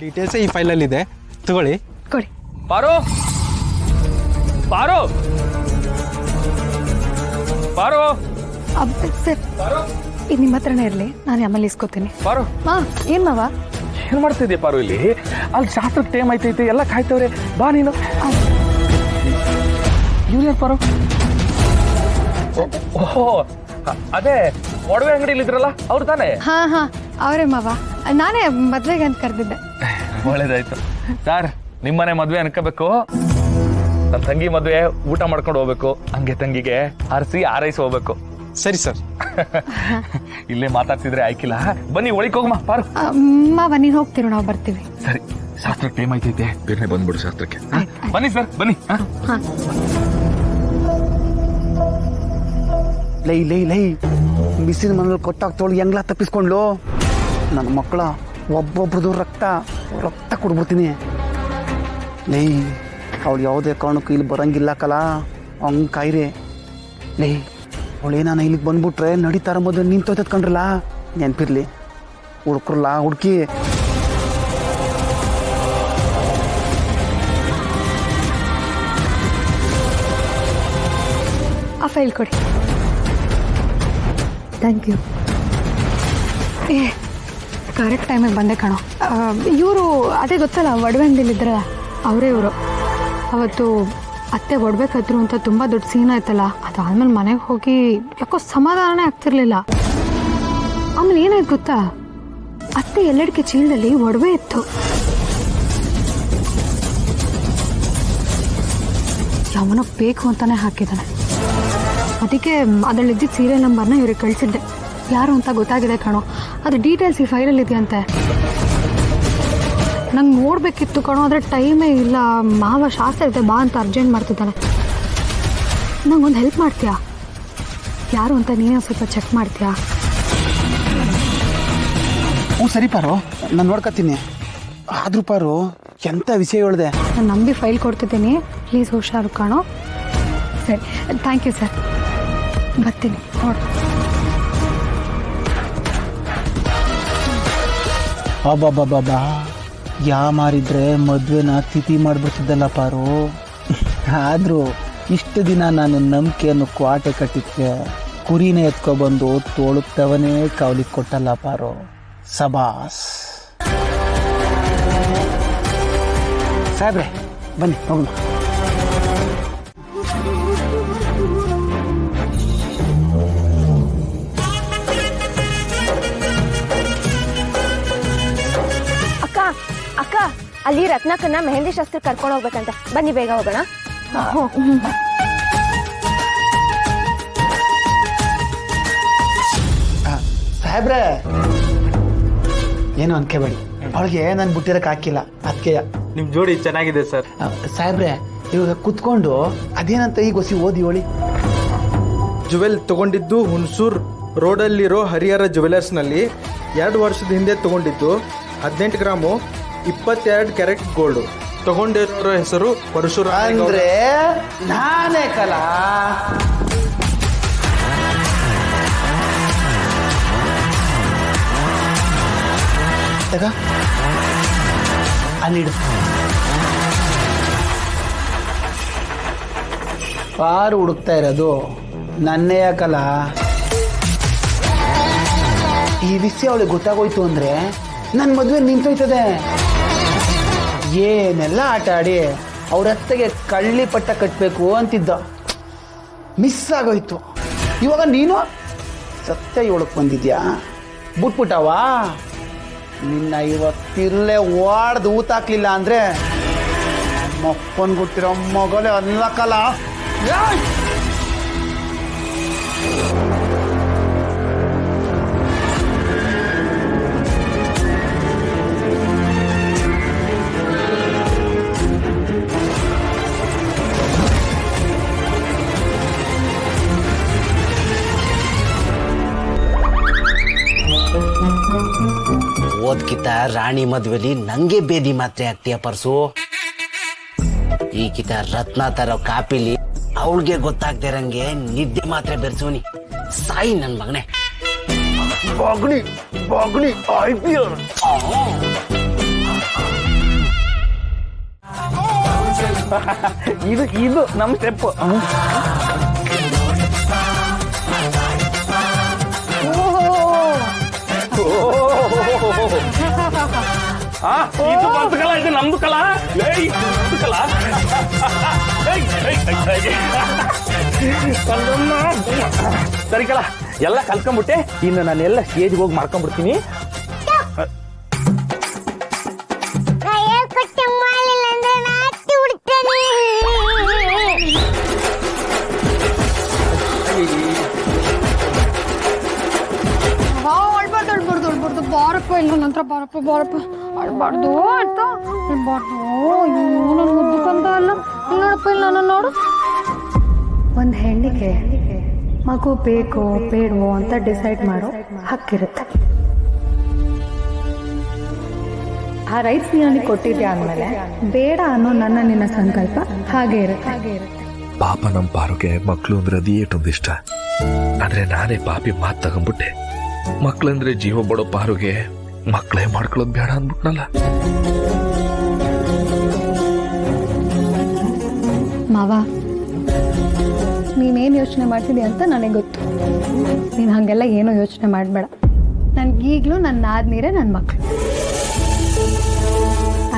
Details ಈ ಫೈಲಲ್ಲಿ ಇದೆ, ತಗೊಳ್ಳಿ. ಕೊಡಿ. ಪಾರು ಪಾರು ಪಾರು ಸರ್, ಇದು ನಿಮ್ಮ ಹತ್ರನೇ ಇರಲಿ, ನಾನು ಆಮೇಲೆ ಇಸ್ಕೊತೀನಿ. ಪಾರು ಏನು ಮಾವ? ಏನ್ ಮಾಡ್ತಿದ್ಯಾ ಪಾರು? ಇಲ್ಲಿ ಅಲ್ಲಿ ಶಾಸ್ತ್ರ ಟೈಮ್ ಐತೈತೆ, ಎಲ್ಲ ಕಾಯ್ತವ್ರೆ, ಬಾ ನೀನು. ಇವ್ರು ಪಾರು? ಓಹೋ, ಅದೇ ಒಡವೆ ಅಂಗಡಿಲಿ ಇದ್ರಲ್ಲ ಅವ್ರು ತಾನೇ? ಹಾ ಅವರೇ ಮಾವ. ನಾನೇ ಮದ್ವೆಗೆ ಅಂತ ಕರೆದಿದ್ದೆ. ಒಳ್ಳೇದಾಯ್ತು ಸರ್. ನಿಮ್ಮನೆ ಮದ್ವೆ ಅನ್ಕೋಬೇಕು, ನನ್ನ ತಂಗಿ ಮದ್ವೆ ಊಟ ಮಾಡ್ಕೊಂಡು ಹೋಗ್ಬೇಕು, ಹಂಗೆ ತಂಗಿಗೆ ಆರೈಸಿ ಹೋಗ್ಬೇಕು. ಸರಿ ಸರ್. ಇಲ್ಲೇ ಮಾತಾಡ್ತಿದ್ರೆ ಆಯ್ಕಿಲ್ಲ, ಬನ್ನಿ ಒಳಗೆ ಹೋಗಮ್ಮ. ಪಾರು ಮಾವ ನೀನು ಹೋಗ್ತಿರೋ, ನಾವು ಬರ್ತೀವಿ. ಸರಿ, ಶಾಸ್ತ್ರಕ್ಕೆ ಟೈಮ್ ಐತೈತೆ, ಬೇರೆ ಬಂದ್ಬಿಡು ಶಾಸ್ತ್ರಕ್ಕೆ. ಬನ್ನಿ ಸರ್, ಬನ್ನಿ. ಲೈ ಬಿಸಿನ ಮನೇಲಿ ಕೊಟ್ಟಾಗ್ತೋಳು ಹೆಂಗ್ಲ ತಪ್ಪಿಸ್ಕೊಂಡ್ಲು. ನನ್ನ ಮಕ್ಕಳ ಒಬ್ಬೊಬ್ರದು ರಕ್ತ ಕೊಡ್ಬಿಡ್ತೀನಿ. ಲೈ ಅವಳು ಯಾವುದೇ ಕಾರಣಕ್ಕೂ ಇಲ್ಲಿ ಬರಂಗಿಲ್ಲ ಕಲ, ಹಂಗೆ ಕಾಯ್ರೆ. ಲೈ ಅವಳೇನಾನ ಇಲ್ಲಿಗೆ ಬಂದ್ಬಿಟ್ರೆ ನಡೀತಾರ ಮೊದಲು ನಿಂತೋಯ್ತದ ಕಂಡ್ರಲ್ಲ, ನೆನ್ಪಿರ್ಲಿ. ಹುಡ್ಕ್ರಲ್ಲ ಹುಡ್ಕಿ. ಆ ಫೈಲ್ ಕೊಡಿ. Thank you. ಕರೆಕ್ಟ್ ಟೈಮಿಗೆ ಬಂದೆ ಕಣೋ. ಇವರು ಅದೇ ಗೊತ್ತಲ್ಲ, ಒಡವೆ ಅಂಗಡಿಲಿದ್ರಲ್ಲ ಅವರೇ ಇವರು. ಅವತ್ತು ಅತ್ತೆ ಒಡವೆ ಕದ್ರು ಅಂತ ತುಂಬ ದೊಡ್ಡ ಸೀನ್ ಆಯ್ತಲ್ಲ, ಅದಾದ್ಮೇಲೆ ಮನೆಗೆ ಹೋಗಿ ಯಾಕೋ ಸಮಾಧಾನನೇ ಆಗ್ತಿರ್ಲಿಲ್ಲ. ಆಮೇಲೆ ಏನಾಯ್ತು ಗೊತ್ತಾ, ಅತ್ತೆ ಎಲ್ಲಡಿಕೆ ಚೀಲದಲ್ಲಿ ಒಡವೆ ಇತ್ತು. ಯಾವನೋ ಬೇಕು ಅಂತಾನೆ ಹಾಕಿದ್ದಾನೆ. ಅದಕ್ಕೆ ಅದರಲ್ಲಿದ್ದಿದ್ದ ಸೀರಿಯಲ್ ನಂಬರ್ನ ಇವ್ರಿಗೆ ಕಳಿಸಿದ್ದೆ. ಯಾರು ಅಂತ ಗೊತ್ತಾಗಿದೆ ಕಣೋ, ಅದು ಡೀಟೇಲ್ಸ್ ಈ ಫೈಲಲ್ಲಿ ಇದೆಯಂತೆ. ನಂಗೆ ನೋಡಬೇಕಿತ್ತು ಕಣೋ, ಆದರೆ ಟೈಮೇ ಇಲ್ಲ. ಮಾವ ಶಾಸ್ತ್ರ ಇದೆ ಬಾ ಅಂತ ಅರ್ಜೆಂಟ್ ಮಾಡ್ತಿದ್ದಾನೆ. ನಂಗೊಂದು ಹೆಲ್ಪ್ ಮಾಡ್ತೀಯಾ? ಯಾರು ಅಂತ ನೀನೇ ಸ್ವಲ್ಪ ಚೆಕ್ ಮಾಡ್ತೀಯಾ? ಸರಿ ಪಾರು, ನಾನು ನೋಡ್ಕೊತೀನಿ. ಆದ್ರೂ ಪಾರು ಎಂಥ ವಿಷಯ ಹೇಳಿದೆ. ನಾನು ನಂಬಿ ಫೈಲ್ ಕೊಡ್ತಿದ್ದೀನಿ, ಪ್ಲೀಸ್ ಹುಷಾರು ಕಾಣೋ. ಸರಿ, ಥ್ಯಾಂಕ್ ಯು ಸರ್. ಬರ್ತೀನಿ ನೋಡು. ಅಬ್ಬಬ್ಬಬ್ಬಾ, ಮಾರಿದ್ರೆ ಮದುವೆನ ತಿಥಿ ಮಾಡಿಬಿಡ್ತಿದ್ದಲ್ಲ ಪಾರು. ಆದರೂ ಇಷ್ಟು ದಿನ ನಾನು ನಂಬಿಕೆಯನ್ನು ಕ್ವಾಟೆ ಕಟ್ಟಿದ್ದೆ, ಕುರಿನೇ ಎತ್ಕೊಬಂದು ತೋಳುತ್ತವನೇ ಕಾವಲಿಗೆ ಕೊಟ್ಟಲ್ಲ ಪಾರು. ಸಬಾಸ್ ಸಾಹೇಬ್ರೆ, ಬನ್ನಿ ಹೋಗೋಣ. ಅಕ್ಕ, ಅಲ್ಲಿ ರತ್ನಾಕನ್ನ ಮೆಹಂದಿ ಶಾಸ್ತ್ರ ಕರ್ಕೊಂಡು ಹೋಗ್ಬೇಕಂತ, ಬನ್ನಿ ಬೇಗ ಹೋಗೋಣ. ಸಾಹೇಬ್ರೆ, ಏನು ಅನ್ಕೋಬೇಡಿ, ಅವಳಿಗೆ ನಾನು ಬಿಟ್ಟಿರಕ್ಕೆ ಹಾಕಿಲ್ಲ, ಅದಕ್ಕೆ. ನಿಮ್ಮ ಜೋಡಿ ಚೆನ್ನಾಗಿದೆ ಸರ್. ಸಾಹೇಬ್ರೆ, ಇವಾಗ ಕುತ್ಕೊಂಡು ಅದೇನಂತ ಈಗ ಹೊಸಿ ಓದಿ ಹೇಳಿ. ಜುವೆಲ್ ತಗೊಂಡಿದ್ದು ಹುಣಸೂರು ರೋಡಲ್ಲಿರೋ ಹರಿಹರ ಜುವೆಲರ್ಸ್ನಲ್ಲಿ 2 ವರ್ಷದ ಹಿಂದೆ ತಗೊಂಡಿದ್ದು. 18 ಗ್ರಾಮು 22 ಕ್ಯಾರೆಟ್ ಗೋಲ್ಡು. ತಗೊಂಡಿರೋ ಹೆಸರು ಪರಶುರಾಮ. ಅಂದ್ರೆ ನಾನೇ ಕಲ. ಅಲ್ಲಿಡು. ಪಾರು ಹುಡುಕ್ತಾ ಇರೋದು ನನ್ನೇ ಯಾಕಲ್ಲ. ಈ ವಿಷಯ ಅವಳಿಗೆ ಗೊತ್ತಾಗೋಯ್ತು ಅಂದ್ರೆ ನನ್ನ ಮದುವೆ ನಿಂತೋಯ್ತದೆ. ಏನೆಲ್ಲ ಆಟ ಆಡಿ ಅವ್ರ ಅತ್ತೆಗೆ ಕಳ್ಳಿ ಪಟ್ಟ ಕಟ್ಟಬೇಕು ಅಂತಿದ್ದ, ಮಿಸ್ ಆಗೋಯ್ತು. ಇವಾಗ ನೀನು ಸತ್ಯ ಏಳಕ್ಕೆ ಬಂದಿದ್ಯಾ, ಬಿಟ್ಬಿಟ್ಟವಾ? ನಿನ್ನ ಇವತ್ತಿರಲೇ ವಾಡ್ದು ಊತಾಕ್ಲಿಲ್ಲ ಅಂದ್ರೆ ಮಪ್ಪನ್ ಗುಟ್ಟಿರೋ ಮಗಲೇ ಅನ್ಲಕ್ಕಲ್ಲ. ಓದ್ಕಿತ ರಾಣಿ ಮದ್ವೆಲಿ ನಂಗೆ ಬೇದಿ ಮಾತ್ರೆ ಆಗ್ತೀಯ ಪರ್ಸು. ಈಗಿತ ರತ್ನ ತರೋ ಕಾಪಿಲಿ ಅವಳಿಗೆ ಗೊತ್ತಾಗ್ದಿರಂಗೆ ನಿದ್ದೆ ಮಾತ್ರೆ ಬೆರೆಸೋನಿ. ಸಾಯಿ ನನ್ ಮಗನೇ. ಬಾಗ್ಲಿ ಬಾಗ್ಲಿ IPL. ಇದು ಇದು ನಮ್ಮ ಸ್ಟೆಪ್. ಇದು ಬಂತು ಕಲ, ಇದು ನಮ್ದು ಕಲ. ಏಯ್, ನಮ್ದು ಕಲ. ಏಯ್, ಏಯ್, ಏಯ್, ಏಯ್. ಸರಿ ಕಲ, ಎಲ್ಲ ಕಲ್ತ್ಕೊಂಡ್ಬಿಟ್ಟೆ. ಇನ್ನು ನಾನೆಲ್ಲ ಸ್ಟೇಜ್ಗೆ ಹೋಗಿ ಮಾಡ್ಕೊಂಡ್ಬಿಡ್ತೀನಿ. ಅಳ್ಬಾರ್ದು ಬಾರಪ್ಪ, ಇಲ್ಲ ನಂತರ ಬಾರಪ್ಪ ಅಳ್ಬಾರ್ದು ಆಯ್ತಾ, ಅಳ್ಬಾರ್ದು. ನನ್ನ ಮುದ್ದಕ್ಕಂತ ಅಲ್ಲ, ನೋಡಪ್ಪ, ಇಲ್ಲ ನಾನು ನೋಡು. ಒಂದು ಹೆಣ್ಣಿಗೆ ಮಗು ಬೇಕೋ ಬೇಡವೋ ಅಂತ ಡಿಸೈಡ್ ಮಾಡೋ ಹಕ್ಕಿರುತ್ತೆ. ಆ ರೈಟ್ಸ್ ನನಗೆ ಕೊಟ್ಟಿದ್ದೆ ಅಂದಮೇಲೆ ಬೇಡ ಅನ್ನೋ ನಿನ್ನ ಸಂಕಲ್ಪ ಹಾಗೆ ಇರುತ್ತೆ. ಪಾಪ ನಮ್ಮ ಪಾರುಗೆ ಮಕ್ಕಳು ಅಂದ್ರೆ ಅದೇಟೊಂದು ಇಷ್ಟ. ಆದ್ರೆ ನಾನೇ ಪಾಪಿ ಮಾತು ತಗೊಂಡ್ಬಿಟ್ಟೆ. ಮಕ್ಳಂದ್ರೆ ಜೀವ ಬಡೋ ಪಾರುಗೆ ಮಕ್ಕಳೇ ಮಾಡ್ಕೊಳ್ಳೋದು ಬೇಡ ಅಂದ್ಬಿಟ್ನಲ್ಲ. ಮಾವ, ನೀನೇನು ಯೋಚನೆ ಮಾಡ್ತಿದ್ದಿ ಅಂತ ನನಗೆ ಗೊತ್ತು. ನೀನು ಹಾಗೆಲ್ಲ ಏನೋ ಯೋಚನೆ ಮಾಡಬೇಡ. ನನಗೀಗಲೂ ನನ್ನ ಆದ್ನೀರೇ ನನ್ನ ಮಕ್ಕಳು.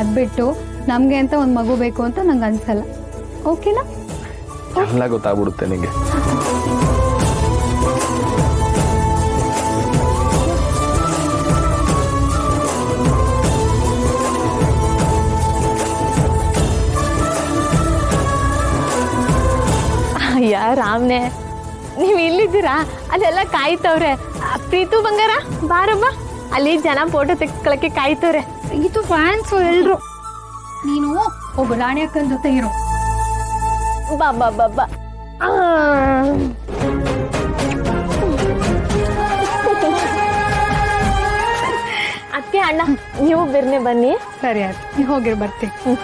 ಅದು ಬಿಟ್ಟು ನಮಗೆ ಅಂತ ಒಂದು ಮಗು ಬೇಕು ಅಂತ ನಂಗೆ ಅನ್ಸಲ್ಲ. ಓಕೆನಾ? ಎಲ್ಲ ಗೊತ್ತಾಗ್ಬಿಡುತ್ತೆ ನಿಂಗೆ. ಅಯ್ಯ ರಾಮ್ನೆ, ನೀವು ಇಲ್ಲಿದ್ದೀರಾ? ಅಲ್ಲೆಲ್ಲ ಕಾಯ್ತವ್ರೆ. ಪ್ರೀತು ಬಂಗಾರ ಬಾರಮ್ಮ, ಅಲ್ಲಿ ಜನ ಫೋಟೋ ತೆಕ್ಕೊಳಕ್ಕೆ ಕಾಯ್ತವ್ರೆ. ಇದು ಫ್ಯಾನ್ಸು ಎಲ್ರು. ನೀನು ಹೋಗು, ರಾಣಿ ಅಕ್ಕನ ಜೊತೆ ಇರು. ಬಾ ಬಾ ಬಾ ಬಾ. ಅದಕ್ಕೆ ಅಣ್ಣ ನೀವು ಬಿರ್ನೆ ಬನ್ನಿ. ಸರಿ ಆಯ್ತು, ನೀವು ಹೋಗಿರ್ ಬರ್ತೀನಿ.